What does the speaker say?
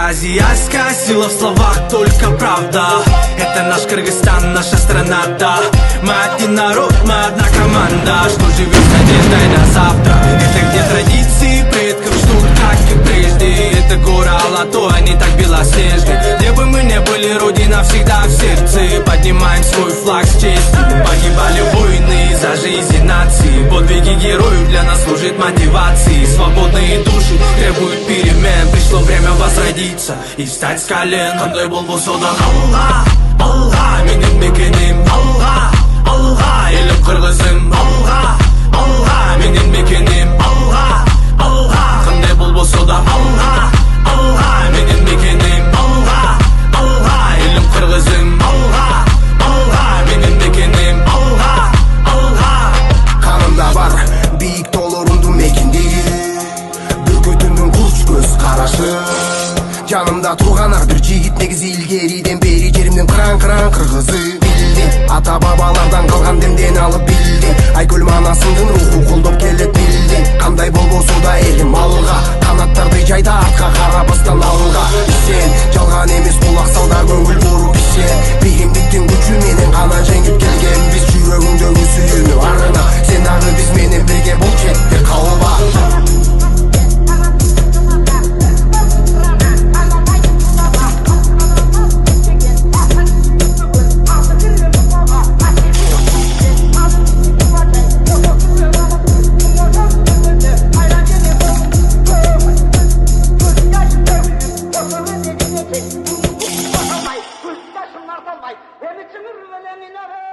азиатская сила в словах, только правда. Это наш Кыргызстан, наша страна, да. Мы один народ, мы одна команда, что живет с надеждой на завтра. Это где традиции предков ждут, как и прежде. Это гора Алатой, они так белоснежны. Где бы мы не были, родина всегда в сердце. Поднимаем свой флаг с честью. Погибали воины за жизнь нации. Подвиги героев для нас служат мотивацией. Свободные души требуют перемен. Пришло время возродиться и встать с колен. Кандай болбосо да Алла, Алла, менин мекеним Алла, Алла, элим кыргызым Алла, Алла, менин мекеним Алла, Алла, кандай болбосо да Алла, Алла, менин мекеним Алла, Алла, элим кыргызым Алла, Алла, менин мекеним Алла, Алла. Канымда бар бийик тоолорундун мекендеги, бүркөтүндүн курч көз карашы. Жанымда турган ар бир жигит негизи илгериден бери жеримдин кыран кыргызы билди. Ата бабалардан калган демден алып билди. Айкөл манасындын руху колдоп келет билди. Кандай болбосо да элим алга, канаттарды жайда атка карабастан алга. Сен жалган эмес, кулак сал да көңүл буруп ишен. Биримдиктин күчү менен гана жеңип келгенбиз. Жүрөгүңдөгү сүйүүнү арына, сен дагы биз менен бирге бул четте калба. Hem içimi rüvelemine